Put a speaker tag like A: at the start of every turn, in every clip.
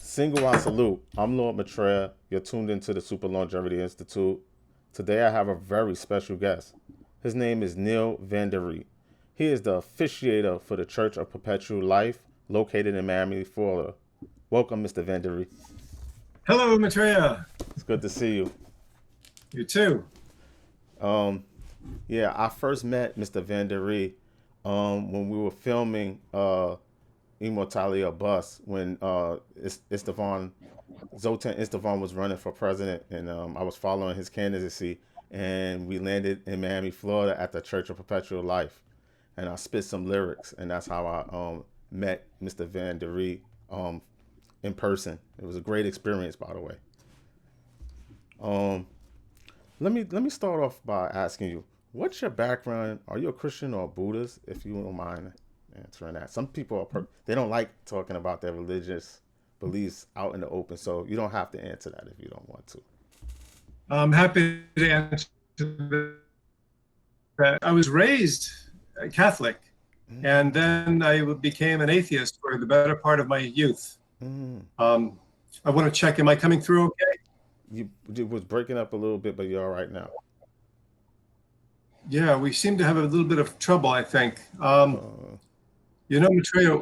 A: Single I salute. I'm Lord Maitreya. You're tuned into the Super Longevity Institute. Today I have a very special guest. His name is Neal Vanderee. He is the officiator for the Church of Perpetual Life, located in Miami, Florida. Welcome, Mr. Vanderee.
B: Hello, Maitreya.
A: It's good to see you.
B: You too.
A: Um, yeah, I first met Mr. Vanderee when we were filming Immortality of Bus when Istvan Zoltan Istvan was running for president, and I was following his candidacy, and we landed in Miami, Florida, at the Church of Perpetual Life, and I spit some lyrics, and that's how I met Mr. Vanderee in person. It was a great experience, by the way. Um, let me start off by asking you, what's your background? Are you a Christian or a Buddhist? If you don't mind answering that. Some people they don't like talking about their religious beliefs out in the open, so you don't have to answer that if you don't want to.
B: I'm happy to answer that. I was raised Catholic, and
A: Okay.
B: then I became an atheist for the better part of my youth.
A: Mm.
B: Um, I want to check, am I coming through okay?
A: You was breaking up a little bit, but you're all right now.
B: Yeah, we seem to have a little bit of trouble, I think.
A: Uh,
B: Maitreya,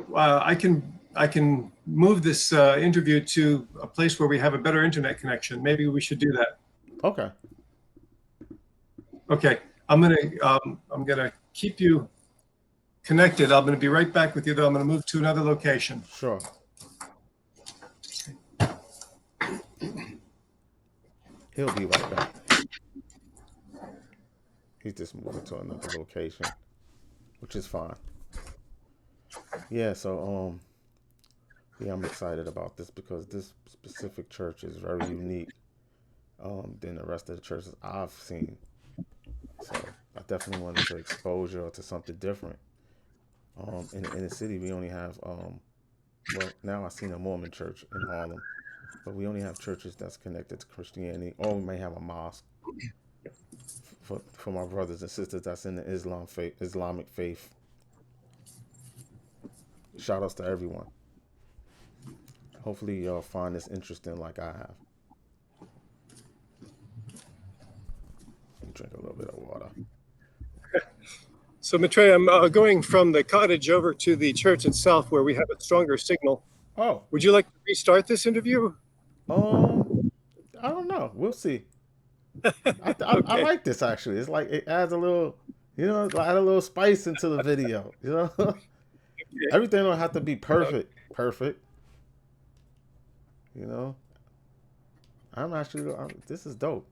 B: I can move this interview to a place where we have a better internet connection. Maybe we should do that.
A: okay.
B: Okay, I'm gonna keep you connected. I'm going to be right back with you, though. I'm going to move to another location.
A: Sure. He'll be right back. He's just moving to another location, which is fine. Yeah. Yeah, I'm excited about this because this specific church is very unique than the rest of the churches I've seen. So I definitely wanted to exposure to something different. In the city, we only have well, now I've seen a Mormon church in Harlem, but we only have churches that's connected to Christianity, or we may have a mosque for my brothers and sisters that's in the Islamic faith. Shout outs to everyone. Hopefully, y'all find this interesting like I have. Let me drink a little bit of water.
B: So, Maitreya, I'm going from the cottage over to the church itself where we have a stronger signal.
A: Oh,
B: Would you like to restart this interview?
A: um, I don't know. We'll see. I
B: Okay.
A: like this actually. It's like it adds a little, add a little spice into the video.
B: Okay.
A: Everything don't have to be perfect. Perfect. You know, this is dope.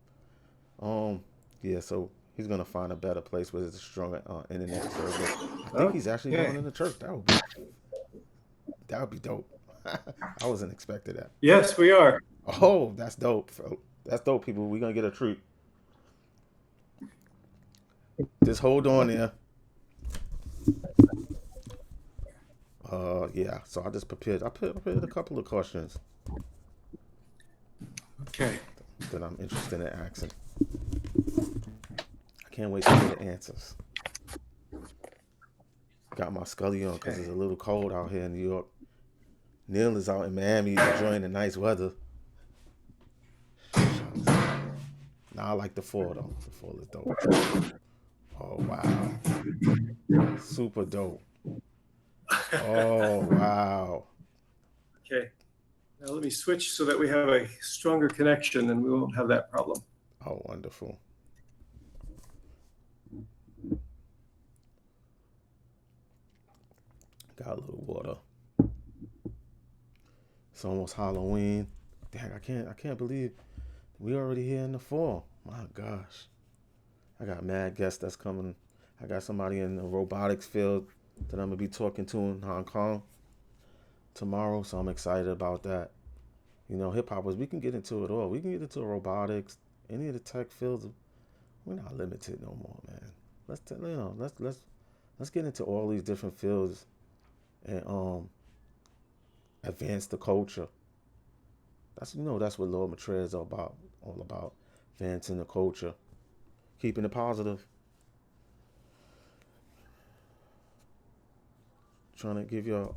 A: Um, yeah. So he's gonna find a better place with a stronger internet service. I think he's actually
B: Okay.
A: going in the church. That would be dope. I wasn't expecting that.
B: Yes, we are.
A: Oh, that's dope. That's dope, people. We're gonna get a treat. Just hold on there. Yeah. So I just prepared. I prepared a couple of questions
B: Okay.
A: that I'm interested in asking. I can't wait to hear the answers. Got my scully on because
B: Okay.
A: it's a little cold out here in New York. Neal is out in Miami enjoying the nice weather. Shucks. Now I like the fall though. The fall is dope. Oh wow. Super dope. Oh wow.
B: Okay. Now let me switch so that we have a stronger connection and we won't have that problem.
A: Oh wonderful. Got a little water. It's almost Halloween. Dang, I can't believe we already here in the fall. My gosh. I got mad guests that's coming. I got somebody in the robotics field that I'm gonna be talking to in Hong Kong tomorrow, so I'm excited about that. Hip hoppers, we can get into it all. We can get into robotics, any of the tech fields. We're not limited no more, man. Let's get into all these different fields and advance the culture. That's what Lord Maitreya is all about advancing the culture, keeping it positive, trying to give you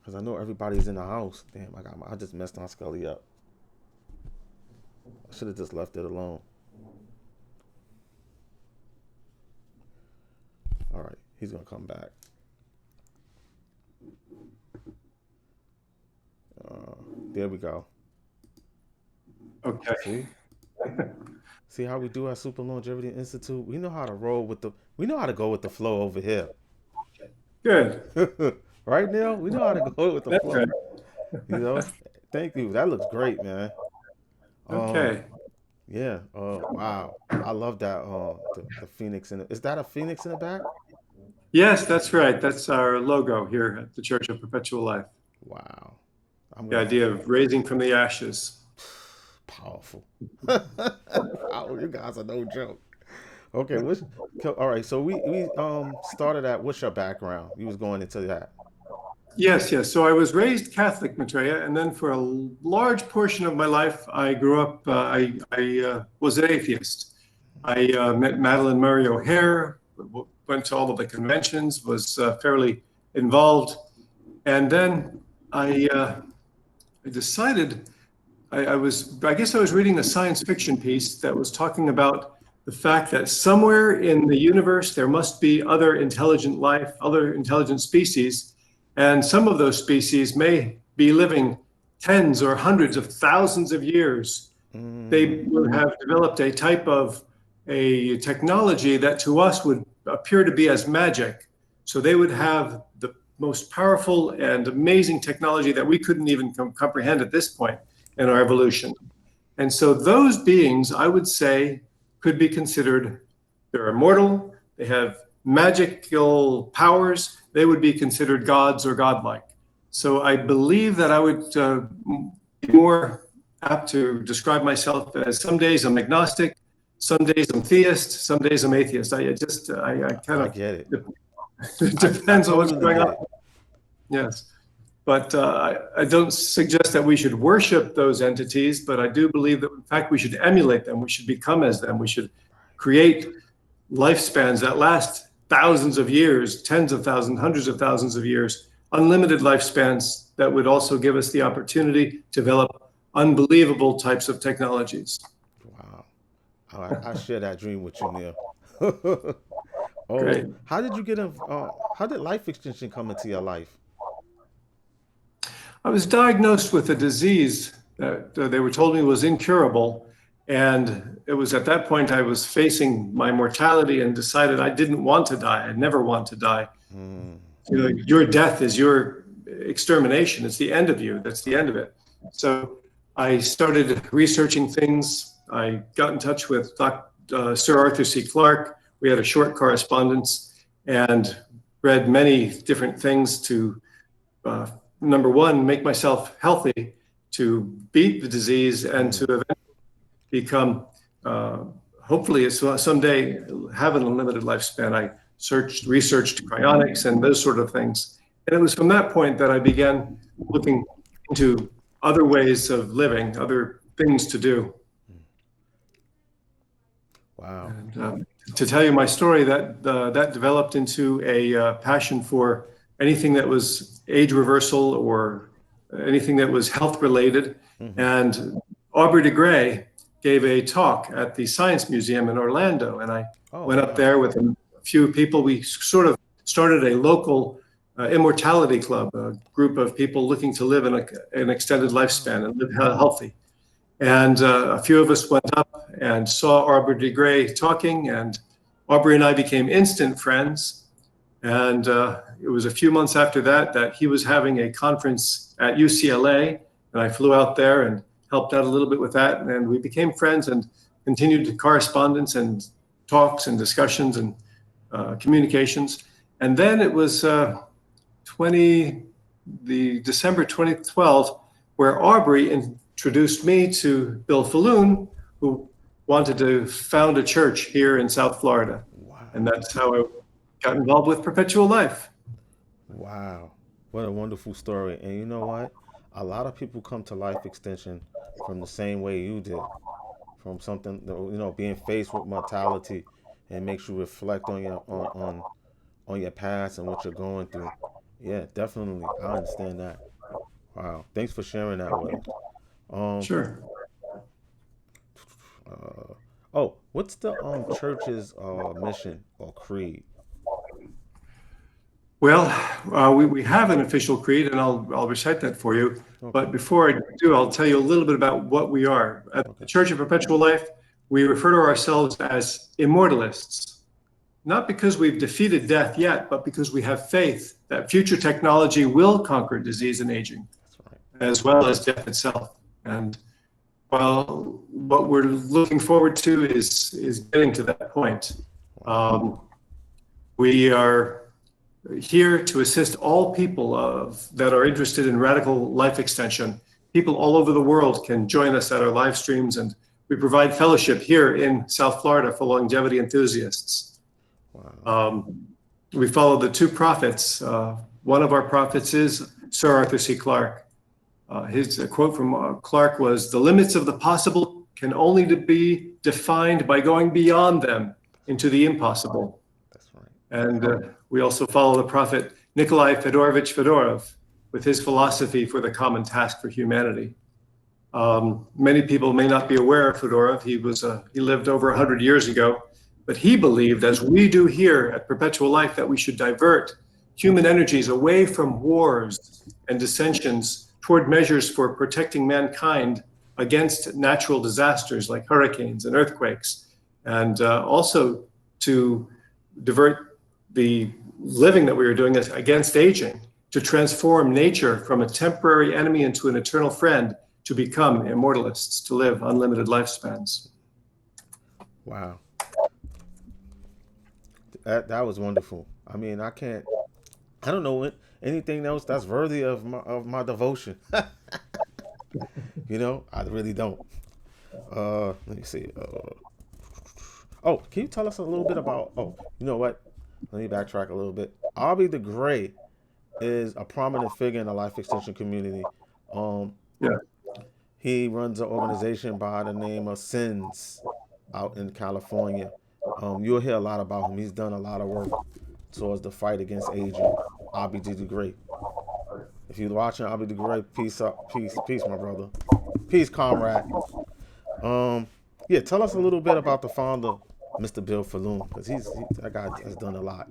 A: Because I know everybody's in the house. Damn, I just messed my Scully up. I should have just left it alone. All right, he's gonna come back. Uh, there we go.
B: Okay.
A: See, see how we do at Super Longevity Institute. We know how to roll with the. We know how to go with the flow over here.
B: Good.
A: Right, Neil? We know how to go with the
B: That's
A: flow.
B: right.
A: You know. Thank you. That looks great, man. Um,
B: Okay.
A: yeah. Wow. I love that. The phoenix in it. Is that a phoenix in the back?
B: Yes, that's right. That's our logo here at the Church of Perpetual Life.
A: Wow. I'm
B: The
A: gonna
B: idea of raising from the ashes.
A: powerful. Powerful. You guys are no joke. Okay. All right. So we started at what's your background? You was going into that.
B: Yes, yes. So I was raised Catholic, Maitreya, and then for a large portion of my life, I grew up. I was an atheist. I met Madeline Murray O'Hare, went to all of the conventions, was fairly involved, and then I decided I guess I was reading a science fiction piece that was talking about the fact that somewhere in the universe there must be other intelligent life, other intelligent species, and some of those species may be living tens or hundreds of thousands of years. They
A: Mm,
B: would have developed a type of a technology that to us would appear to be as magic. So they would have the most powerful and amazing technology that we couldn't even comprehend at this point in our evolution. And so those beings, I would say, could be considered, they're immortal, they have magical powers, they would be considered gods or godlike. So I believe that I would be more apt to describe myself as some days I'm agnostic, some days I'm theist, some days I'm atheist. I kind
A: I
B: of,
A: get it.
B: it
A: I
B: depends on what's
A: totally
B: going on.
A: get it.
B: Yes. But I don't suggest that we should worship those entities, but I do believe that, in fact, we should emulate them. We should become as them. We should create lifespans that last thousands of years, tens of thousands, hundreds of thousands of years, unlimited lifespans that would also give us the opportunity to develop unbelievable types of technologies.
A: Wow. I share that dream with you, Neil. Oh,
B: Great.
A: how did you get in? How did life extension come into your life?
B: I was diagnosed with a disease that they were told me was incurable. And it was at that point I was facing my mortality and decided I didn't want to die. I never want to die.
A: Mm,
B: You know, your death is your extermination. It's the end of you. That's the end of it. So I started researching things. I got in touch with Sir Arthur C. Clarke. We had a short correspondence and read many different things to uh, number one, make myself healthy to beat the disease and to
A: mm,
B: eventually become, uh, hopefully, someday have an unlimited lifespan. I researched cryonics and those sort of things. And it was from that point that I began looking into other ways of living, other things to do.
A: wow.
B: And to tell you my story, that developed into a passion for anything that was age reversal or anything that was health related.
A: Hmm.
B: And Aubrey de Grey gave a talk at the Science Museum in Orlando, and I
A: Oh,
B: went up
A: wow.
B: there with a few people. We sort of started a local immortality club, a group of people looking to live in an extended
A: Wow.
B: lifespan and live healthy. And a few of us went up and saw Aubrey de Grey talking, and Aubrey and I became instant friends. And it was a few months after that that he was having a conference at UCLA, and I flew out there and helped out a little bit with that. And we became friends and continued to correspondence and talks and discussions and communications. And then it was 20, the December 2012, where Aubrey introduced me to Bill Falloon, who wanted to found a church here in South Florida. And
A: Wow.
B: that's how I got involved with Perpetual Life.
A: Wow. What a wonderful story. And you know what? A lot of people come to life extension from the same way you did. From something, being faced with mortality and makes you reflect on your past and what you're going through. Yeah, definitely. I understand that. Wow. Thanks for sharing that with us. Um,
B: Sure.
A: uh, oh, what's the church's mission or creed?
B: Well, we have an official creed, and I'll recite that for you.
A: Okay.
B: But before I do, I'll tell you a little bit about what we are. At the
A: Okay.
B: Church of Perpetual Life, we refer to ourselves as immortalists, not because we've defeated death yet, but because we have faith that future technology will conquer disease and aging,
A: That's right.
B: as well as death itself. And while what we're looking forward to is getting to that point,
A: Wow.
B: um, we are here to assist all people that are interested in radical life extension. People all over the world can join us at our live streams, and we provide fellowship here in South Florida for longevity enthusiasts.
A: Wow.
B: Um, we follow the two prophets. One of our prophets is Sir Arthur C. Clarke. His quote from Clarke was, "The limits of the possible can only be defined by going beyond them into the impossible."
A: That's right.
B: And we also follow the prophet Nikolai Fedorovich Fedorov with his philosophy for the common task for humanity. Many people may not be aware of Fedorov. He lived over 100 years ago, but he believed, as we do here at Perpetual Life, that we should divert human energies away from wars and dissensions toward measures for protecting mankind against natural disasters like hurricanes and earthquakes, and also to divert the living that we were doing against aging, to transform nature from a temporary enemy into an eternal friend, to become immortalists, to live unlimited lifespans.
A: Wow. That was wonderful. I mean, I can't. I don't know anything else that's worthy of my devotion. I really don't. Let me see. Oh, can you tell us a little bit about? Oh, you know what? Let me backtrack a little bit. Aubrey the Gray is a prominent figure in the life extension community. Um,
B: Yeah.
A: he runs an organization by the name of Sins out in California. You'll hear a lot about him. He's done a lot of work towards the fight against aging. Aubrey the Great. If you're watching Aubrey the Great, peace up, peace, my brother, peace, comrade. Um, yeah, tell us a little bit about the founder, Mr. Bill Falloon, because that guy has done a lot.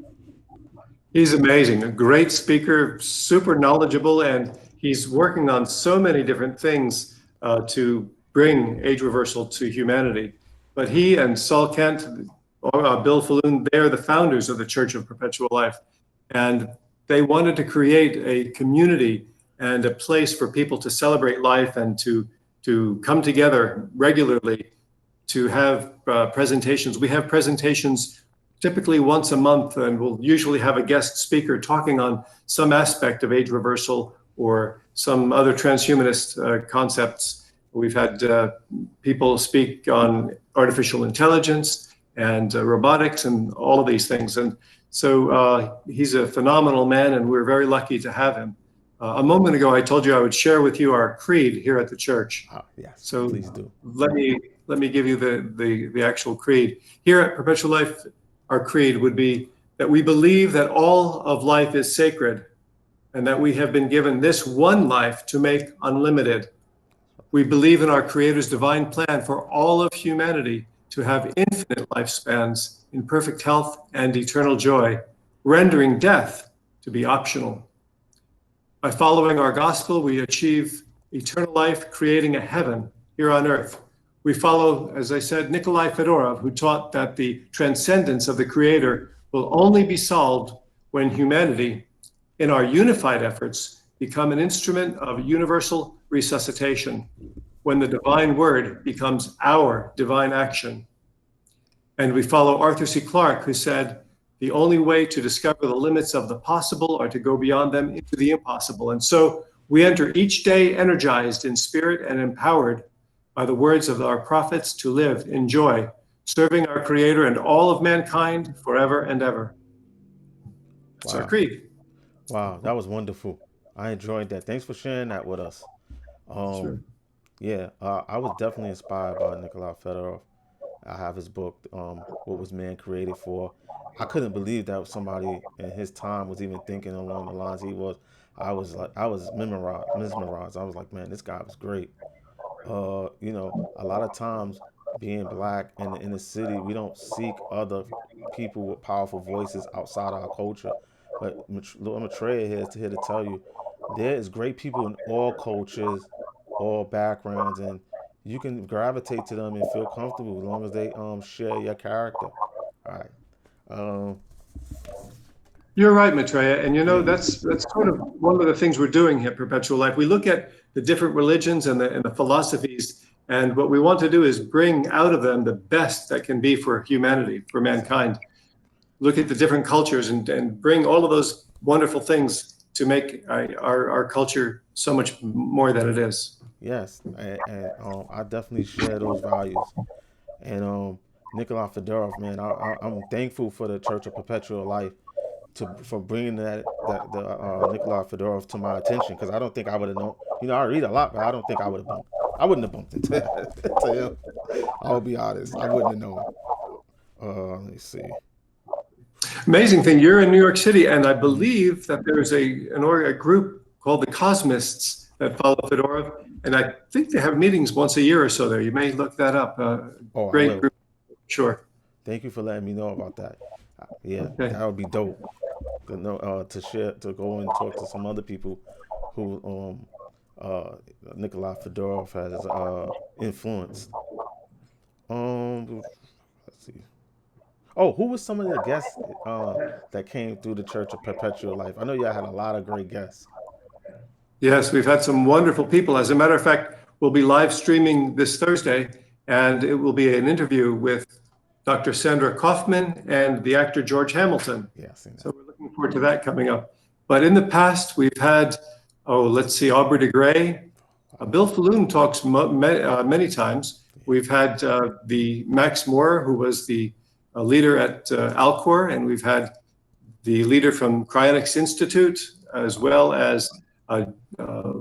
B: He's amazing, a great speaker, super knowledgeable, and he's working on so many different things to bring age reversal to humanity. But he and Saul Kent, Bill Falloon, they are the founders of the Church of Perpetual Life. And they wanted to create a community and a place for people to celebrate life and to come together regularly to have presentations. We have presentations typically once a month, and we'll usually have a guest speaker talking on some aspect of age reversal or some other transhumanist concepts. We've had people speak on artificial intelligence and robotics and all of these things. And so he's a phenomenal man, and we're very lucky to have him. A moment ago, I told you I would share with you our creed here at the church.
A: Ah, yes,
B: So
A: please do.
B: let me give you the actual creed. Here at Perpetual Life, our creed would be that we believe that all of life is sacred and that we have been given this one life to make unlimited. We believe in our Creator's divine plan for all of humanity to have infinite lifespans in perfect health and eternal joy, rendering death to be optional. By following our gospel, we achieve eternal life, creating a heaven here on earth. We follow, as I said, Nikolai Fedorov, who taught that the transcendence of the Creator will only be solved when humanity, in our unified efforts, become an instrument of universal resuscitation, when the divine word becomes our divine action. And we follow Arthur C. Clarke, who said, the only way to discover the limits of the possible are to go beyond them into the impossible. And so we enter each day energized in spirit and empowered by the words of our prophets to live in joy, serving our Creator and all of mankind forever and ever. That's our
A: Wow,
B: creed.
A: wow, that was wonderful. I enjoyed that. Thanks for sharing that with us. Um,
B: Sure.
A: yeah, I was definitely inspired by Nikolai Fedorov. I have his book, What Was Man Created For. I couldn't believe that somebody in his time was even thinking along the lines he was. I was mesmerized. I was like, man, this guy was great. A lot of times being black in the inner city, we don't seek other people with powerful voices outside our culture. But Lord Maitreya here to tell you, there is great people in all cultures, all backgrounds, and you can gravitate to them and feel comfortable as long as they share your character. All right. Um,
B: You're right, Maitreya. And
A: yeah.
B: that's sort of one of the things we're doing here at Perpetual Life. We look at the different religions and the philosophies, and what we want to do is bring out of them the best that can be for humanity, for
A: Exactly.
B: mankind. Look at the different cultures and bring all of those wonderful things to make our culture so much more than it is.
A: Yes, and I definitely share those values. And Nikolai Fedorov, man, I'm thankful for the Church of Perpetual Life for bringing the Nikolai Fedorov to my attention because I don't think I would have known. I read a lot, but I don't think I wouldn't have bumped into to him. I'll be honest, I wouldn't have known. Let me see.
B: Amazing thing, you're in New York City, and I
A: Hmm.
B: believe that there's a group called the Cosmists that follow Fedorov, and I think they have meetings once a year or so there. You may look that up.
A: Oh, I
B: Great
A: will.
B: group, sure.
A: Thank you for letting me know about that. Yeah,
B: Okay.
A: that would be dope. To know, to share, to go and talk to some other people who uh, Nikolai Fedorov has influenced. Let's see. Oh, who was some of the guests that came through the Church of Perpetual Life? I know y'all had a lot of great guests.
B: Yes, we've had some wonderful people. As a matter of fact, we'll be live streaming this Thursday, and it will be an interview with Dr. Sandra Kaufman and the actor George Hamilton.
A: Yeah, I seen
B: So
A: that.
B: we're looking forward to that coming up. But in the past, we've had, oh, let's see, Aubrey de Grey.
A: Wow.
B: Bill Falloon talks many times.
A: Yeah.
B: We've had the Max Moore, who was the leader at Alcor, and we've had the leader from Cryonics Institute, as
A: Wow.
B: well as, uh, uh,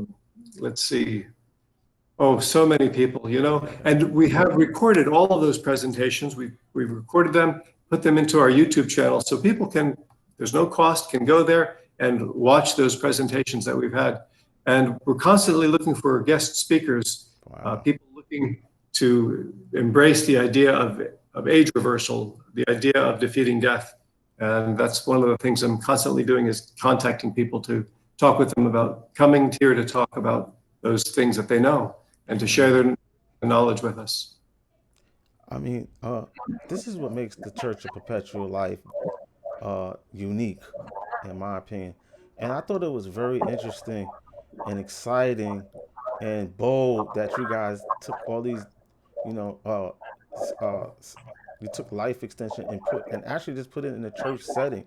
B: let's see, oh, so many people, and we have recorded all of those presentations. We've recorded them, put them into our YouTube channel, so people can, there's no cost, can go there and watch those presentations that we've had. And we're constantly looking for guest speakers,
A: Wow.
B: people looking to embrace the idea of age reversal, the idea of defeating death. And that's one of the things I'm constantly doing is contacting people to talk with them about coming here to talk about those things that they know and to share
A: Mm.
B: their knowledge with us.
A: I mean, this is what makes the Church of Perpetual Life unique, in my opinion. And I thought it was very interesting and exciting and bold that you guys took all these, you know, you took life extension and actually just put it in a church setting.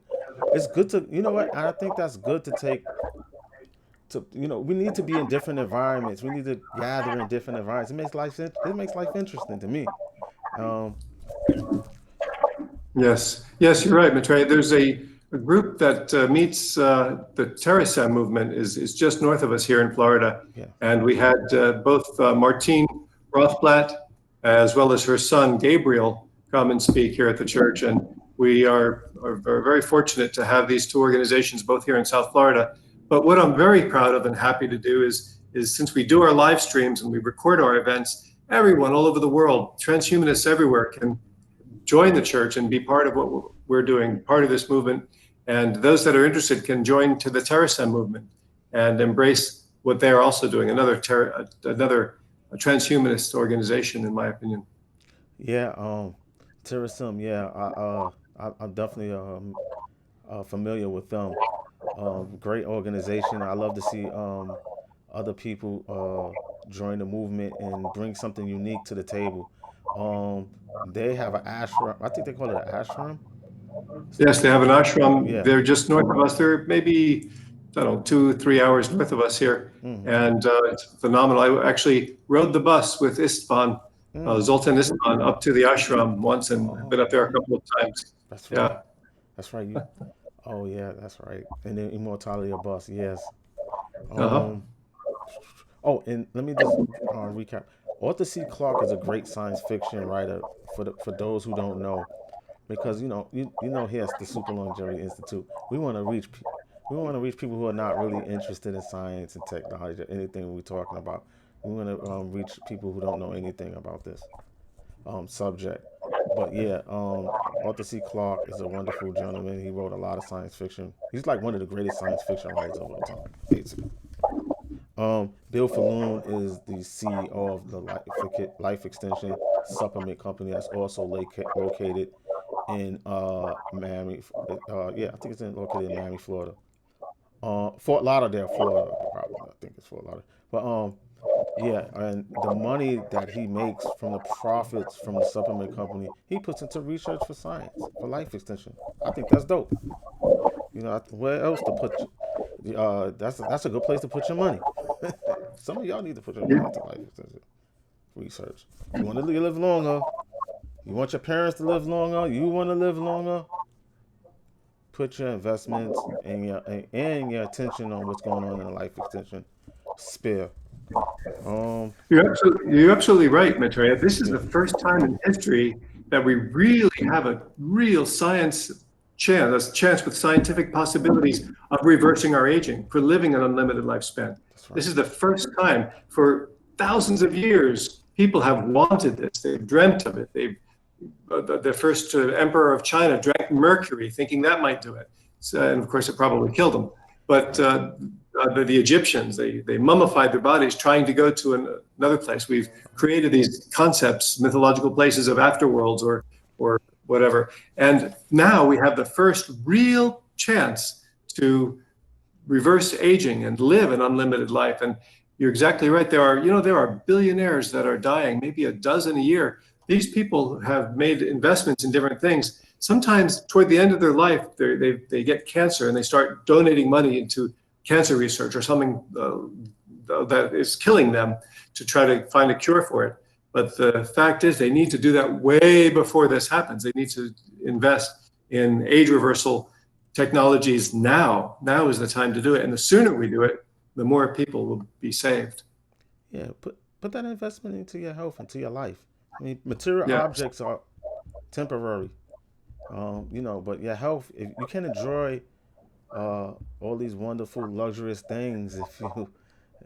A: It's good to, you know what? I think that's good to take to, we need to be in different environments. We need to gather in different environments. It makes life interesting to me. Um,
B: Yes, yes, you're right, Maitreya. There's a group that meets the Terasem movement is just north of us here in Florida.
A: yeah.
B: And we had both Martine Rothblatt as well as her son Gabriel come and speak here at the church. And we are very fortunate to have these two organizations both here in South Florida. But what I'm very proud of and happy to do is since we do our live streams and we record our events, everyone all over the world, transhumanists everywhere can join the church and be part of what we're doing, part of this movement. And those that are interested can join to the Terasem movement and embrace what they are also doing. Another transhumanist organization, in my opinion.
A: Yeah, Tourism, yeah, I'm definitely familiar with them. Great organization. I love to see other people join the movement and bring something unique to the table. They have an ashram. I think they call it an ashram.
B: Yes, they have an ashram.
A: Yeah.
B: They're just north of us. They're maybe, I don't know, 2, 3 hours north of us here.
A: Mm-hmm.
B: And it's phenomenal. I actually rode the bus with Istvan,
A: Mm.
B: Zoltan Istvan, up to the ashram once and have
A: Oh,
B: been up there a couple of times.
A: that's right.
B: Yeah.
A: That's right. Oh yeah, that's right. And then Immortality of Bus. Yes.
B: Uh-huh.
A: Um. Oh, and let me just recap. Arthur C. Clarke is a great science fiction writer for those who don't know, because you know he has the Super Longevity Institute. We want to reach people who are not really interested in science and technology or anything we're talking about. We want to reach people who don't know anything about this subject. But yeah, Arthur C. Clarke is a wonderful gentleman. He wrote a lot of science fiction. He's like one of the greatest science fiction writers of all time, basically. Bill Falloon is the CEO of the Life Extension Supplement Company that's also located in Miami. Yeah, I think located in Miami, Florida. Fort Lauderdale, Florida. Probably, I think it's Fort Lauderdale. But yeah, and the money that he makes from the profits from the supplement company, he puts into research for science, for life extension. I think that's dope. Where else to put? That's a good place to put your money. Some of y'all need to put your money into life extension research. You want to live longer. You want your parents to live longer. You want to live longer. Put your investments and your attention on what's going on in the life extension sphere. Um,
B: You're absolutely right, Maitreya. This is
A: yeah,
B: the first time in history that we really have a real chance with scientific possibilities of reversing our aging, for living an unlimited lifespan.
A: that's right.
B: This is the first time for thousands of years people have wanted this. They've dreamt of it. The first emperor of China drank mercury, thinking that might do it. So, and of course, it probably killed him. But
A: Right.
B: the Egyptians, they mummified their bodies trying to go to another place. We've created these concepts, mythological places of afterworlds or whatever. And now we have the first real chance to reverse aging and live an unlimited life. And you're exactly right. There are billionaires that are dying, maybe a dozen a year. These people have made investments in different things. Sometimes toward the end of their life, they get cancer and they start donating money into cancer research or something that is killing them to try to find a cure for it. But the fact is, they need to do that way before this happens. They need to invest in age reversal technologies now. Now is the time to do it. And the sooner we do it, the more people will be saved.
A: Yeah, put that investment into your health, into your life. I mean, material
B: Yeah.
A: objects are temporary, but your health, if you can enjoy all these wonderful, luxurious things, if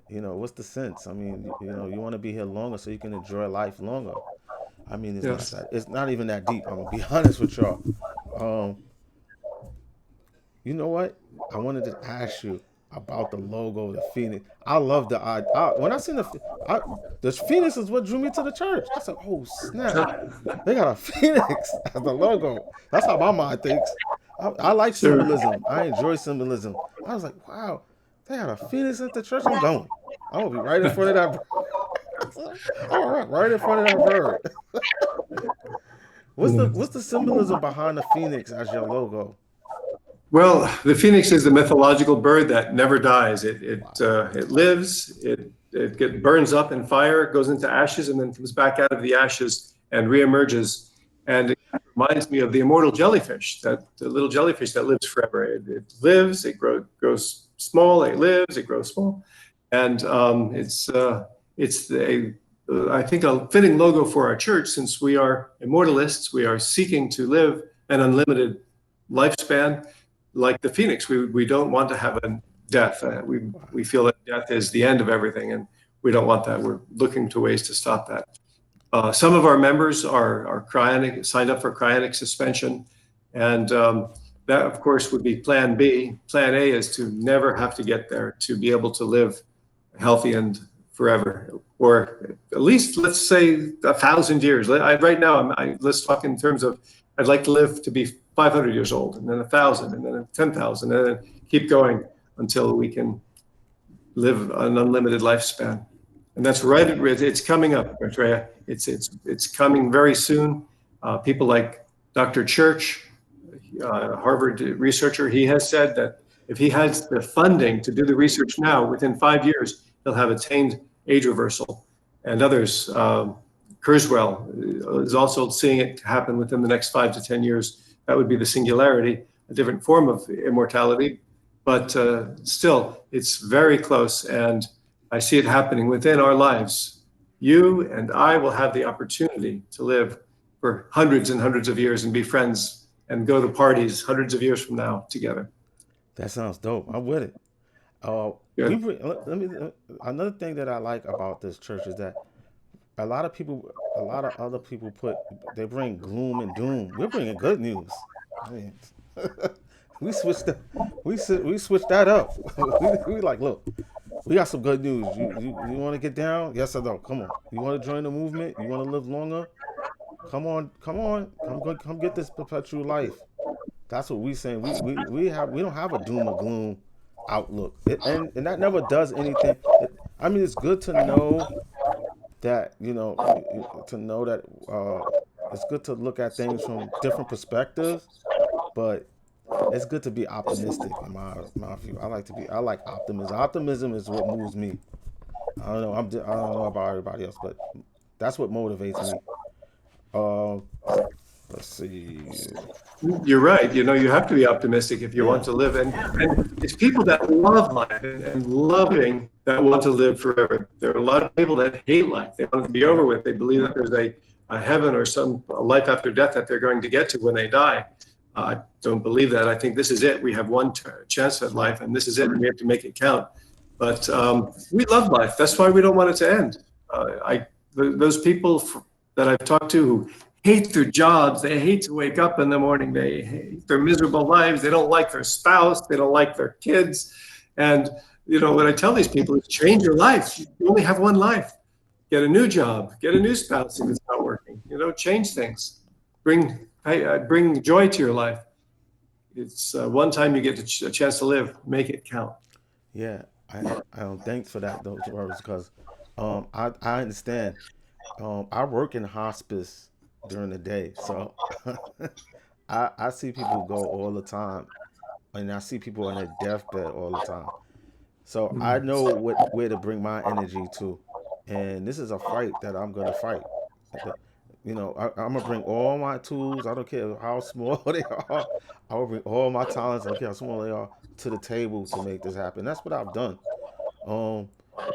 A: what's the sense? I mean, you want to be here longer so you can enjoy life longer. I mean,
B: Yes.
A: it's not even that deep. I'm gonna be honest with y'all. Um, You know what? I wanted to ask you about the logo, the phoenix. I love when I seen the phoenix is what drew me to the church. I said, "Oh snap! They got a phoenix as the logo." That's how my mind thinks. I like
B: Sure.
A: symbolism. I enjoy symbolism. I was like, "Wow, they got a phoenix at the church." I'm going. I'm gonna be right in front of that. All right in front of that bird. What's the symbolism behind the phoenix as your logo?
B: Well, the phoenix is the mythological bird that never dies.
A: Wow.
B: It lives. It burns up in fire, goes into ashes, and then comes back out of the ashes and reemerges. And it reminds me of the immortal jellyfish, that the little jellyfish that lives forever. It lives. It grows small. It lives. It grows small, and I think a fitting logo for our church, since we are immortalists. We are seeking to live an unlimited lifespan like the phoenix. We don't want to have a death. We feel that death is the end of everything, and we don't want that. We're looking to ways to stop that. Some of our members are signed up for cryonic suspension, and that, of course, would be Plan B. Plan A is to never have to get there, to be able to live healthy and forever, or at least, let's say, 1,000 years. Right now, let's talk in terms of, I'd like to live to be 500 years old, and then 1,000, and then 10,000, and then keep going until we can live an unlimited lifespan. And that's right. It's coming up, Maitreya. It's coming very soon. People like Dr. Church, Harvard researcher, he has said that if he has the funding to do the research now, within 5 years, he'll have attained age reversal. And others, Kurzweil is also seeing it happen within the next 5 to 10 years. That would be the singularity, a different form of immortality, but still, it's very close. And I see it happening within our lives, you and I will have the opportunity to live for hundreds and hundreds of years and be friends and go to parties hundreds of years from now together.
A: That sounds dope. I'm with it. Uh, we
B: Good.
A: bring, let me another thing that I like about this church is that a lot of other people they bring gloom and doom. We're bringing good news. I mean, we switched the, we switched that up. We like, look, we got some good news. You want to get down? Yes or no? Come on. You want to join the movement? You want to live longer? Come get this perpetual life. That's what we saying. We don't have a doom or gloom outlook, and that never does anything. I mean, it's good to know that to know that it's good to look at things from different perspectives, but it's good to be optimistic in my view. I like optimism. Optimism is what moves me. I don't know about everybody else, but that's what motivates me. Uh, let's see.
B: You're right. You have to be optimistic if you want
A: Yeah,
B: to live. And it's people that love life and loving that want to live forever. There are a lot of people that hate life. They want it to be over with. They believe that there's a heaven or a life after death that they're going to get to when they die. I don't believe that. I think this is it. We have one chance at
A: that's right.
B: life, and this is it. And we have to make it count. But we love life. That's why we don't want it to end. Those people that I've talked to who hate their jobs, they hate to wake up in the morning, they hate their miserable lives, they don't like their spouse, they don't like their kids. And what I tell these people is change your life. You only have one life. Get a new job, get a new spouse if it's not working. Change things. Bring joy to your life. It's one time you get a chance to live. Make it count.
A: Yeah, thanks for those words because I understand. I work in hospice during the day, so I see people go all the time, and I see people on their deathbed all the time. So I know where to bring my energy to, and this is a fight that I'm gonna fight. I'm gonna bring all my tools. I don't care how small they are. I will bring all my talents. I don't care how small they are to the table to make this happen. That's what I've done. Um,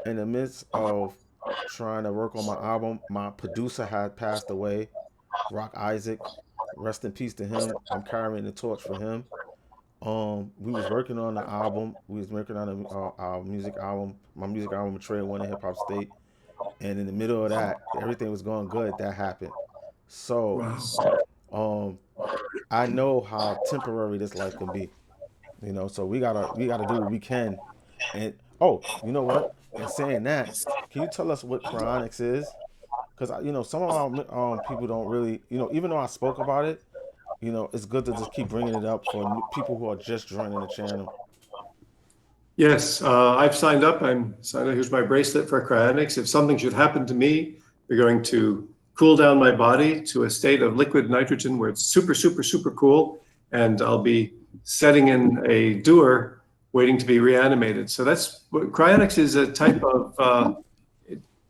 A: in the midst of trying to work on my album, my producer had passed away. Rock Isaac, rest in peace to him. I'm carrying the torch for him. We was working on the album. We was working on our music album. My music album, Betrayal, won in Hip Hop State. And in the middle of that, everything was going good. That happened. So,
B: Wow.
A: um, I know how temporary this life can be. So we gotta do what we can. And oh, you know what? And saying that, can you tell us what cryonics is? Because some of our people don't really, even though I spoke about it, it's good to just keep bringing it up for people who are just joining the channel.
B: Yes, I've signed up. I'm signed up. Here's my bracelet for cryonics. If something should happen to me, they're going to cool down my body to a state of liquid nitrogen where it's super, super, super cool. And I'll be setting in a doer waiting to be reanimated. So that's what cryonics is, a type of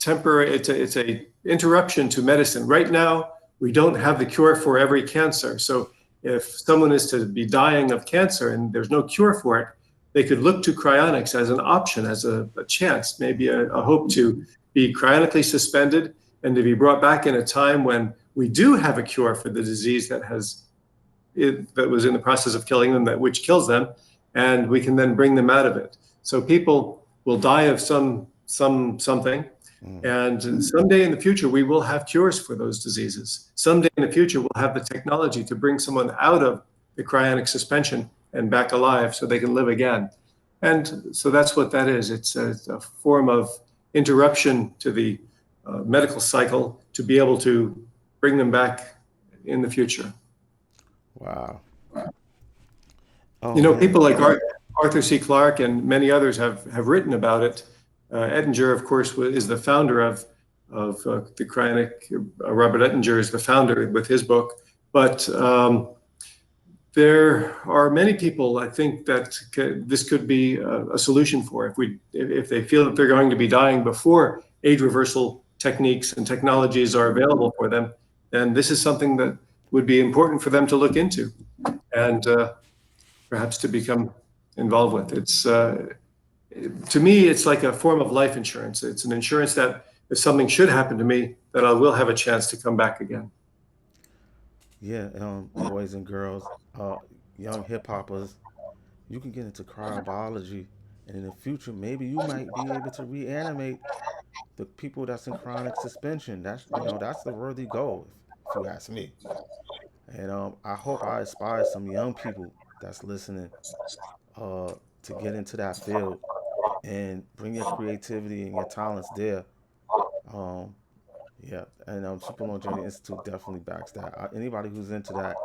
B: temporary, it's a interruption to medicine. Right now, we don't have the cure for every cancer. So if someone is to be dying of cancer and there's no cure for it, they could look to cryonics as an option, as a chance, maybe a hope to be cryonically suspended and to be brought back in a time when we do have a cure for the disease that was in the process of killing them, which kills them, and we can then bring them out of it. So people will die of something,
A: Mm.
B: and someday in the future we will have cures for those diseases. Someday in the future we'll have the technology to bring someone out of the cryonic suspension and back alive so they can live again. And so that's what that is. It's a form of interruption to the medical cycle to be able to bring them back in the future.
A: Wow. Oh man.
B: People like Arthur C. Clarke and many others have written about it. Ettinger, of course, is the founder of the cryonic. Robert Ettinger is the founder with his book. But there are many people, I think, that this could be a solution for. If they feel that they're going to be dying before age reversal techniques and technologies are available for them, then this is something that would be important for them to look into and perhaps to become involved with. To me, it's like a form of life insurance. It's an insurance that if something should happen to me, that I will have a chance to come back again.
A: Yeah, boys and girls, young hip hoppers, you can get into cryobiology, and in the future, maybe you might be able to reanimate the people that's in chronic suspension. That's the worthy goal, if you ask me. And I hope I inspire some young people that's listening uh, to get into that field and bring your creativity and your talents there. Um, yeah, and Super Longevity Institute definitely backs that. Anybody who's into that,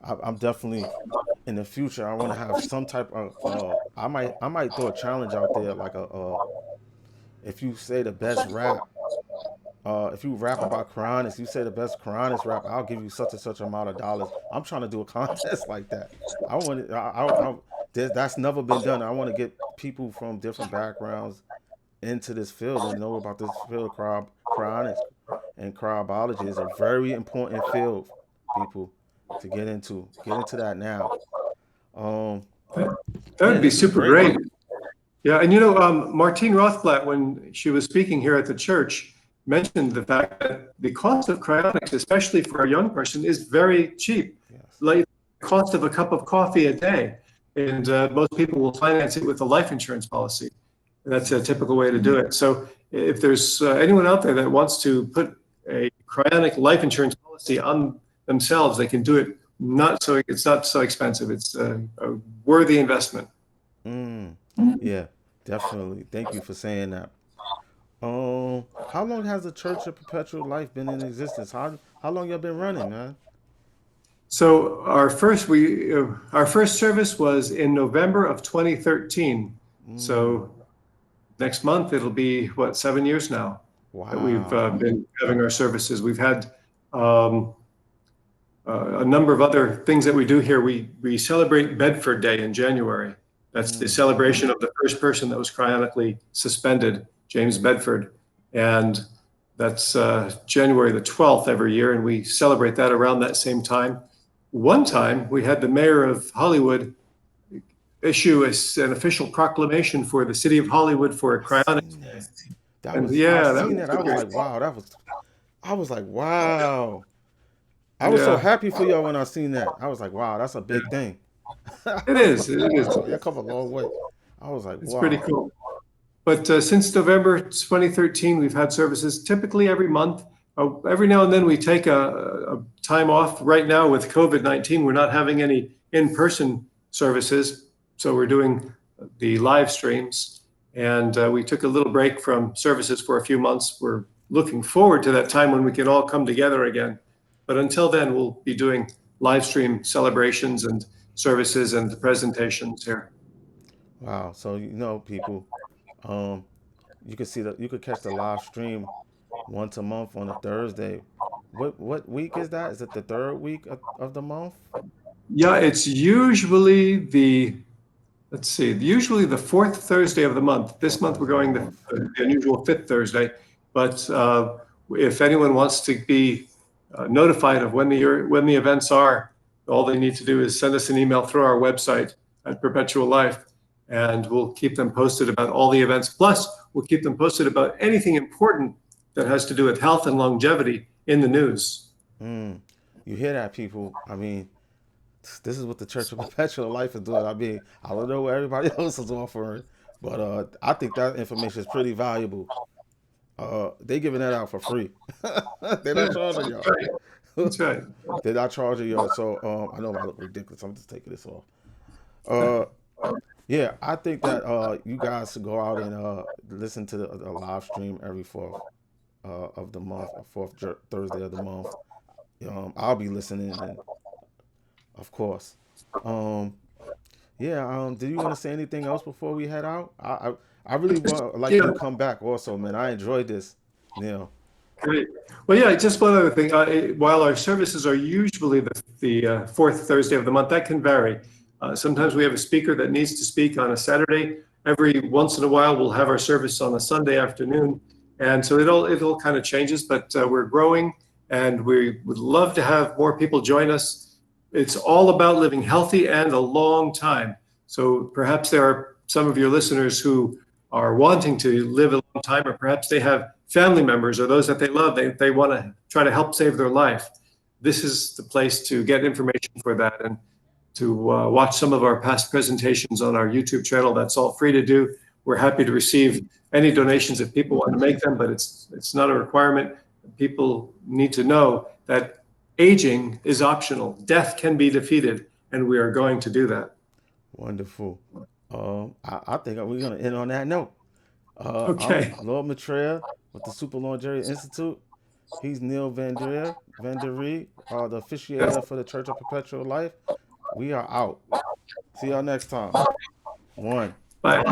A: I'm definitely in the future. I want to have some type of. I might throw a challenge out there, like if you say the best rap. If you rap about cryonics, you say the best cryonics rap, I'll give you such and such amount of dollars. I'm trying to do a contest like that. I want to. That's never been done. I want to get people from different backgrounds into this field and know about this field. Cryonics and cryobiology is a very important field, people, to get into. Get into that now. Um,
B: That would
A: Man,
B: be
A: this is
B: super
A: great.
B: great. Yeah, and Martine Rothblatt, when she was speaking here at the church, mentioned the fact that the cost of cryonics, especially for a young person, is very cheap,
A: Yes.
B: like the cost of a cup of coffee a day. And most people will finance it with a life insurance policy. And that's a typical way to do it. So if there's anyone out there that wants to put a cryonic life insurance policy on themselves, they can do it. It's not so expensive. It's a worthy investment.
A: Mm. Yeah, definitely. Thank you for saying that. How long has the Church of Perpetual Life been in existence? How long y'all been running, man?
B: So our first service was in November of 2013.
A: Mm.
B: So next month it'll be what, 7 years now that we've
A: Wow.
B: been having our services. We've had um, a number of other things that we do here. We celebrate Bedford Day in January. That's the
A: Mm.
B: celebration of the first person that was cryonically suspended, James Bedford, and that's January the 12th every year, and we celebrate that around that same time. One time, we had the mayor of Hollywood issue an official proclamation for the city of Hollywood for a
A: I
B: cryonics
A: seen
B: day,
A: that. That
B: and
A: was I
B: yeah, that
A: seen
B: was
A: that. I was
B: great.
A: like, wow. I was like, wow. I was so
B: Yeah,
A: happy for y'all when I seen that. I was like, wow, that's a big
B: yeah,
A: thing. I
B: it
A: was
B: is.
A: like,
B: It is.
A: wow, y'all come a long way. I was like,
B: It's pretty
A: wow.
B: cool. But since November 2013, we've had services typically every month. Every now and then we take a time off. Right now with COVID-19, we're not having any in-person services. So we're doing the live streams. And we took a little break from services for a few months. We're looking forward to that time when we can all come together again. But until then, we'll be doing live stream celebrations and services and presentations here.
A: Wow. So people, um, you could catch the live stream once a month on a Thursday. What week is that? Is it the third week of the month?
B: Yeah, it's usually usually the fourth Thursday of the month. This
A: Fourth
B: month we're
A: Thursday of the
B: going
A: month.
B: the unusual fifth Thursday. But if anyone wants to be notified of when the events are, all they need to do is send us an email through our website at Perpetual Life, and we'll keep them posted about all the events. Plus, we'll keep them posted about anything important that has to do with health and longevity in the news.
A: Mm. You hear that, people? I mean, this is what the Church of Perpetual Life is doing. I mean, I don't know what everybody else is offering, but I think that information is pretty valuable. They giving that out for free. They're
B: Yeah,
A: not charging
B: that's
A: y'all.
B: right. That's right.
A: They're not charging y'all. So I know I look ridiculous. I'm just taking this off. Uh, yeah, I think that you guys should go out and listen to the live stream every fourth of the month, or Thursday of the month. I'll be listening, and of course. Um, yeah. Do you want to say anything else before we head out? I really want like you
B: Yeah,
A: to come back also, man. I enjoyed this, Neal.
B: great. Well, yeah, just one other thing. While our services are usually the fourth Thursday of the month, that can vary. Sometimes we have a speaker that needs to speak on a Saturday. Every once in a while, we'll have our service on a Sunday afternoon. And so it all kind of changes, but we're growing and we would love to have more people join us. It's all about living healthy and a long time. So perhaps there are some of your listeners who are wanting to live a long long time, or perhaps they have family members or those that they love, they want to try to help save their life. This is the place to get information for that, and to watch some of our past presentations on our YouTube channel. That's all free to do. We're happy to receive any donations if people want to make them, but it's not a requirement. People need to know that aging is optional. Death can be defeated, and we are going to do that.
A: Wonderful. I think we're gonna end on that note. I'm
B: Okay.
A: Lord Maitreya with the Super Longevity Institute. He's Neal Vanderee, the officiator for the Church of Perpetual Life. We are out. See y'all next time. One.
B: Bye.